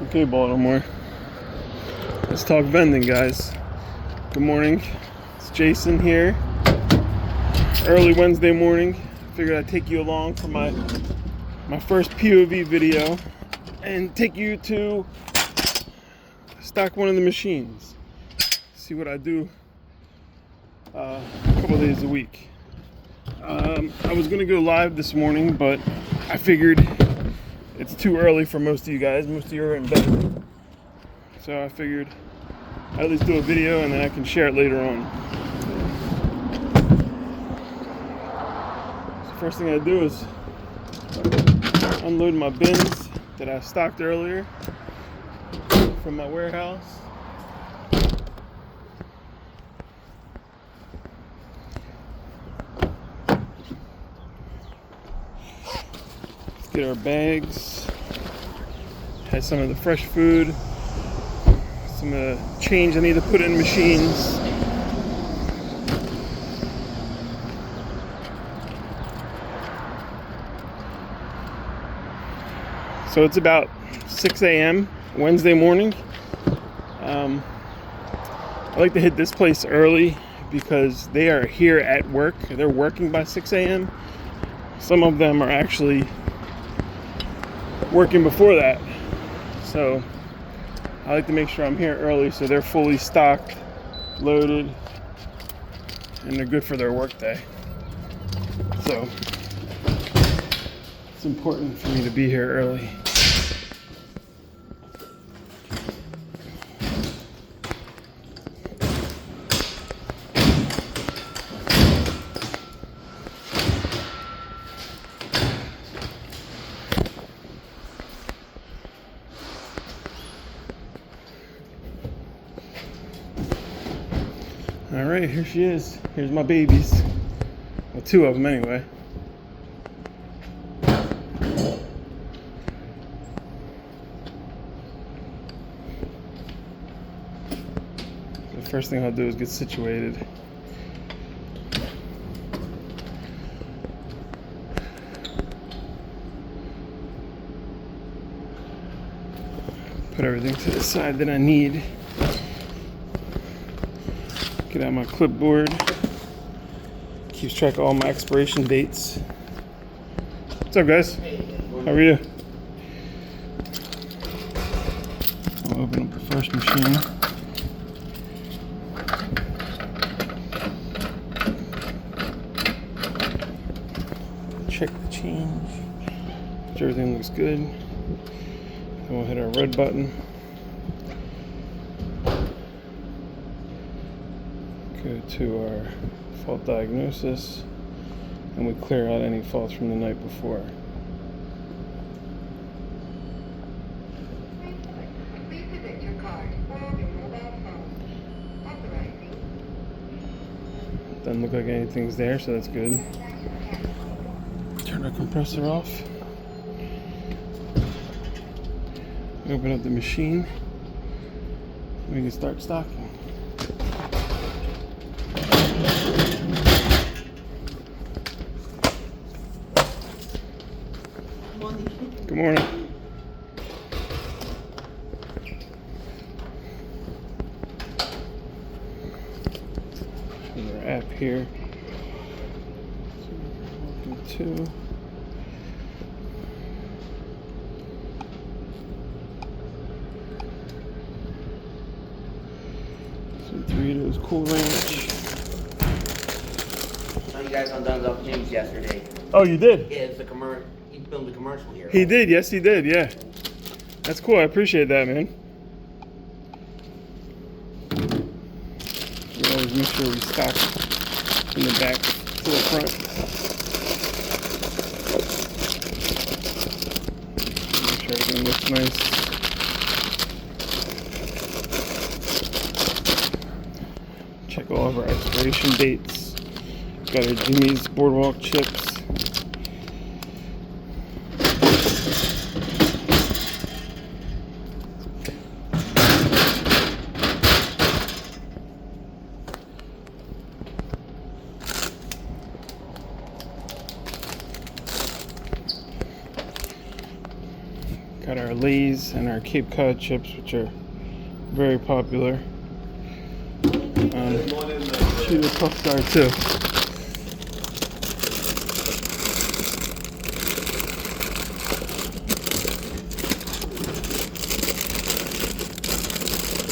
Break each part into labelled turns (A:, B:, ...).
A: Okay, Baltimore. Let's talk vending, guys. Good morning. It's Jason here. Early Wednesday morning. Figured I'd take you along for my first POV video and take you to stock one of the machines. See what I do a couple days a week. I was gonna go live this morning, but I figured it's too early for most of you guys. Most of you are in bed. So I figured I'd at least do a video and then I can share it later on. So first thing I do is unload my bins that I stocked earlier from my warehouse. Let's get our bags. Has some of the fresh food, some of the change I need to put in machines. So it's about 6 a.m. Wednesday morning. I like to hit this place early because they are here at work. They're working by 6 a.m. Some of them are actually working before that. So I like to make sure I'm here early so they're fully stocked, loaded, and they're good for their work day. So it's important for me to be here early. All right, here she is. Here's my babies. Well, two of them anyway. The first thing I'll do is get situated. Put everything to the side that I need. Get out my clipboard. Keeps track of all my expiration dates. What's up, guys? How are you? I'll open up the first machine. Check the change. Make sure everything looks good. Then we'll hit our red button. Go to our fault diagnosis, and we clear out any faults from the night before. Doesn't look like anything's there, so that's good. Turn our compressor off. Open up the machine. We can start stocking. Good morning. Show our app here. Welcome to. Some Doritos Cool Ranch.
B: Saw you guys on Duns Up James yesterday.
A: Oh, you did?
B: Yeah, it's a commercial. He filmed a commercial here.
A: He did, yes he did, yeah. That's cool, I appreciate that, man. We always make sure we stock from the back to the front. Make sure everything looks nice. Check all of our expiration dates. Got our Jimmy's Boardwalk chips. Got our Lay's and our Cape Cod chips, which are very popular. She's a tough star too.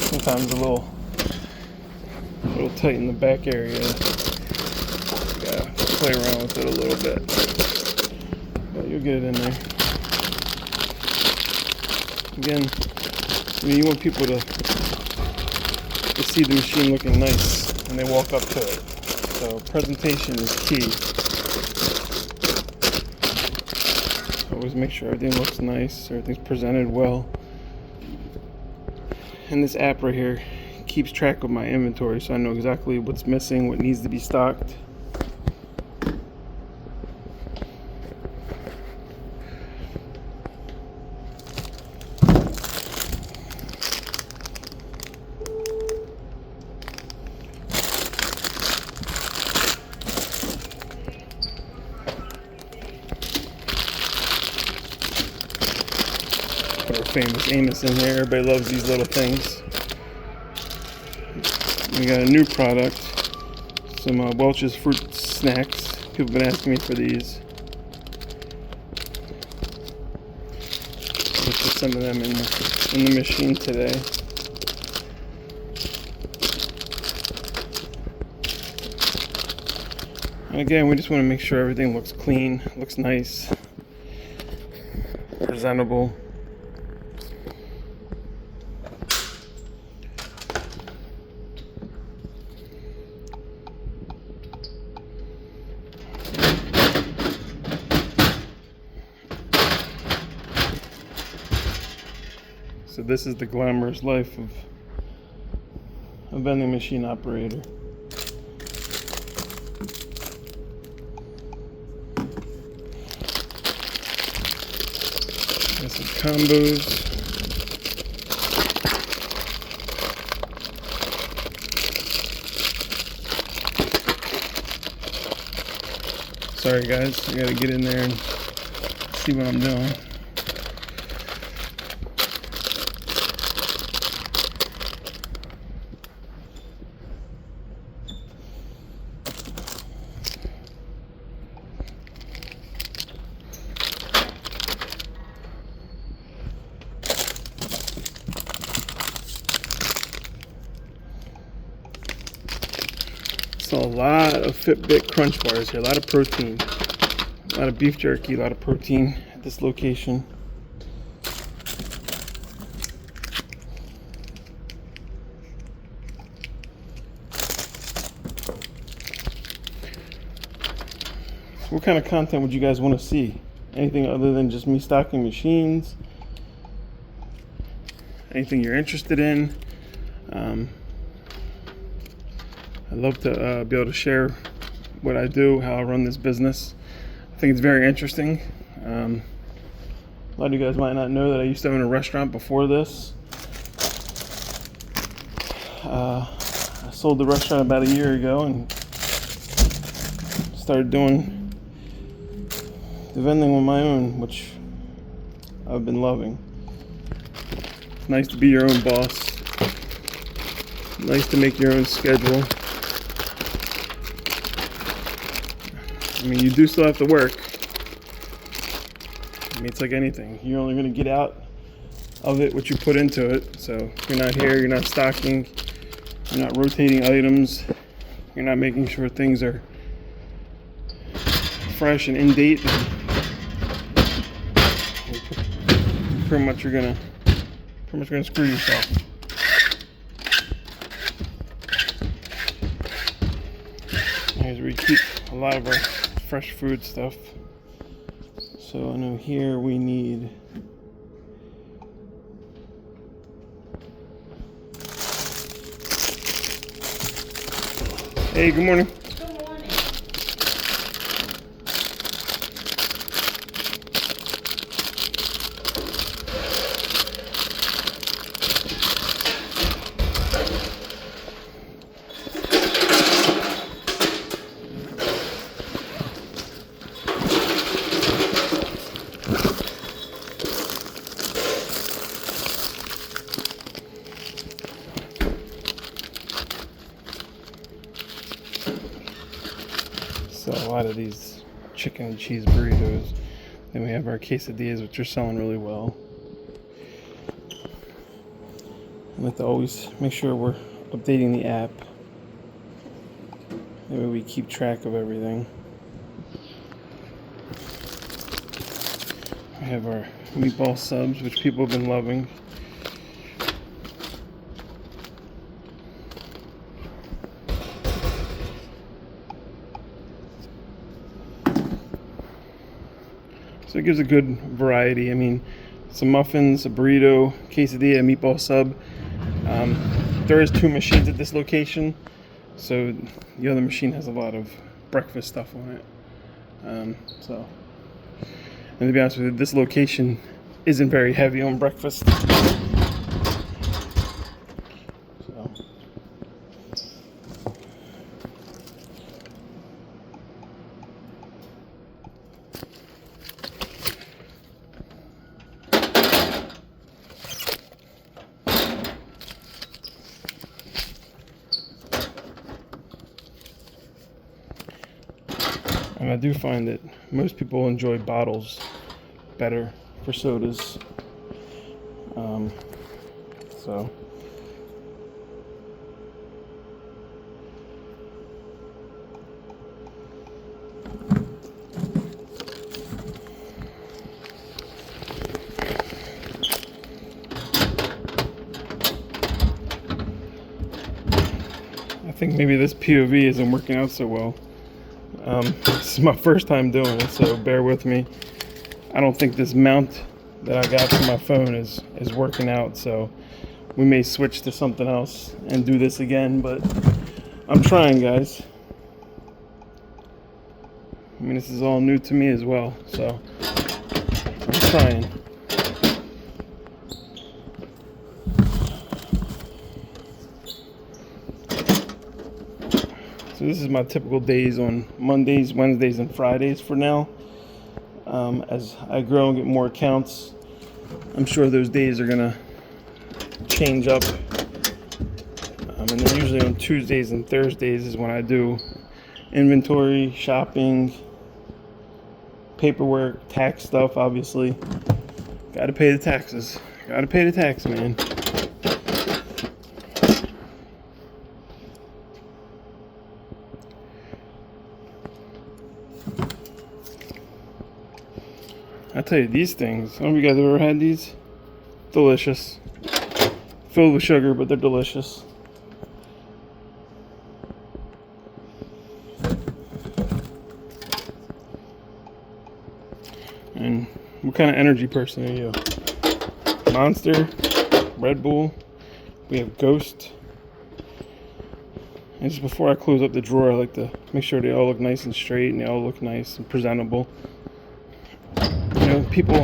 A: Sometimes a little tight in the back area. Gotta play around with it a little bit, but you'll get it in there. Again, you want people to see the machine looking nice when they walk up to it. So presentation is key. Always make sure everything looks nice, everything's presented well. And this app right here keeps track of my inventory, so I know exactly what's missing, what needs to be stocked. Put our famous Amos in here. Everybody loves these little things. We got a new product, some Welch's fruit snacks. People have been asking me for these. We'll put some of them in the machine today. And again, we just want to make sure everything looks clean, looks nice, presentable. So this is the glamorous life of a vending machine operator. There's some combos. Sorry guys, I gotta get in there and see what I'm doing. So a lot of Fitbit Crunch bars here, a lot of protein, a lot of beef jerky, a lot of protein at this location. What kind of content would you guys want to see? Anything other than just me stocking machines? Anything you're interested in? I'd love to be able to share what I do, how I run this business. I think it's very interesting. A lot of you guys might not know that I used to own a restaurant before this. I sold the restaurant about a year ago and started doing the vending on my own, which I've been loving. It's nice to be your own boss. Nice to make your own schedule. I mean, you do still have to work. I mean, it's like anything. You're only going to get out of it what you put into it. So if you're not here, you're not stocking, you're not rotating items, you're not making sure things are fresh and in date, pretty much you're gonna screw yourself. Here's where we keep a lot of our fresh food stuff. So I know here we need Hey, good morning.
C: Good morning.
A: lot of these chicken and cheese burritos. Then we have our quesadillas, which are selling really well. We have to always make sure we're updating the app. That way we keep track of everything. We have our meatball subs, which people have been loving. So it gives a good variety. I mean, some muffins, a burrito, quesadilla, a meatball sub. There is 2 machines at this location, so the other machine has a lot of breakfast stuff on it. And to be honest with you, this location isn't very heavy on breakfast. So. And I do find that most people enjoy bottles better for sodas. So I think maybe this POV isn't working out so well. This is my first time doing it, so bear with me. I don't think this mount that I got for my phone is working out, so we may switch to something else and do this again, but I'm trying, guys. I mean, this is all new to me as well, so I'm trying. So this is my typical days on Mondays, Wednesdays, and Fridays for now. As I grow and get more accounts, I'm sure those days are gonna change up. And then usually on Tuesdays and Thursdays is when I do inventory, shopping, paperwork, tax stuff, obviously. Gotta pay the taxes. Gotta pay the tax, man. I tell you, these things, I don't know if you guys have ever had these. Delicious. Filled with sugar, but they're delicious. And what kind of energy person are you? Monster, Red Bull, we have Ghost. And just before I close up the drawer, I like to make sure they all look nice and straight and they all look nice and presentable. You know, people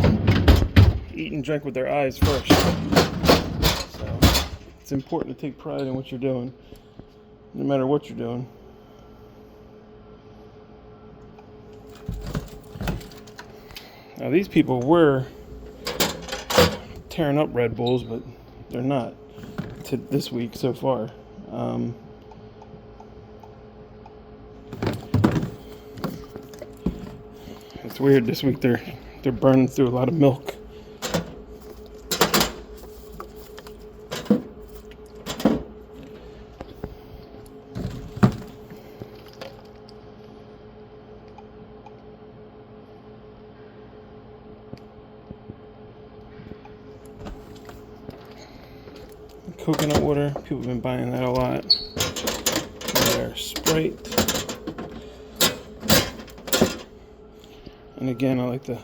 A: eat and drink with their eyes first. So it's important to take pride in what you're doing, no matter what you're doing. Now these people were tearing up Red Bulls, but they're not to this week so far. It's weird this week they're burning through a lot of milk. Coconut water, people have been buying that a lot. There's Sprite. And again, I like to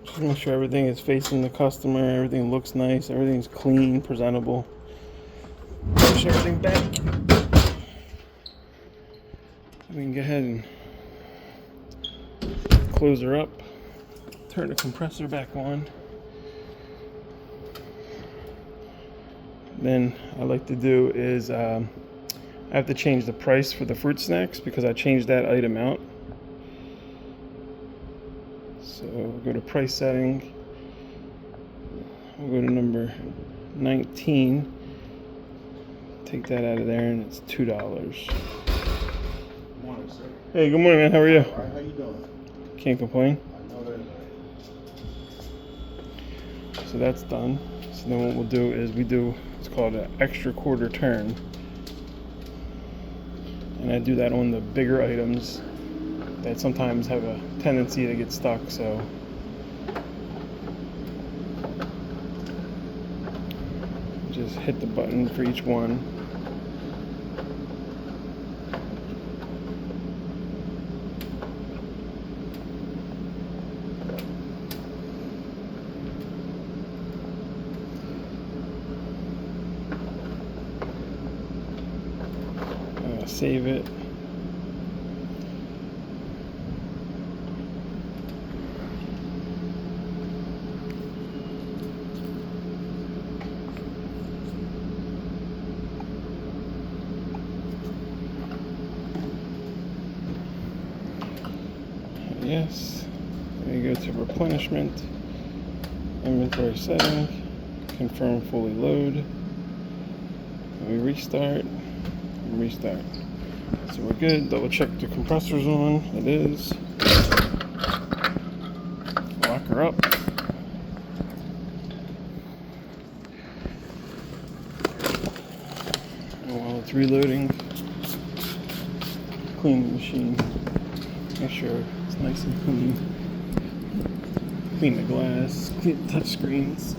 A: just make sure everything is facing the customer, everything looks nice, everything's clean, presentable. Push everything back. We can go ahead and close her up, turn the compressor back on. Then I like to do is I have to change the price for the fruit snacks because I changed that item out. So we'll go to price setting. We'll go to number 19. Take that out of there and it's $2. Hey, good morning, man. How are you?
C: All right, how you doing?
A: Can't complain.
C: I know that.
A: So that's done. So then what we'll do is it's called an extra quarter turn. And I do that on the bigger items that sometimes have a tendency to get stuck, so just hit the button for each one. Save it. Yes. Then you go to replenishment, inventory setting, confirm fully load. And we restart and restart. So we're good. Double check the compressor's on. It is. Lock her up. And while it's reloading, clean the machine. Make sure it's nice and clean. Clean the glass, clean the touch screens.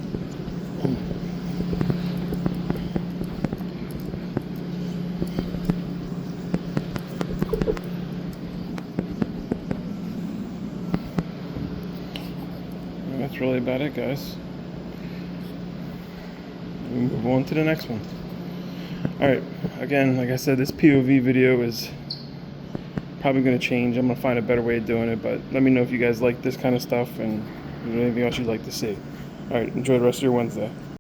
A: And that's really about it, guys. We move on to the next one. Alright, again, like I said, this POV video is probably going to change. I'm going to find a better way of doing it, but let me know if you guys like this kind of stuff and if there's anything else you'd like to see. Alright, enjoy the rest of your Wednesday.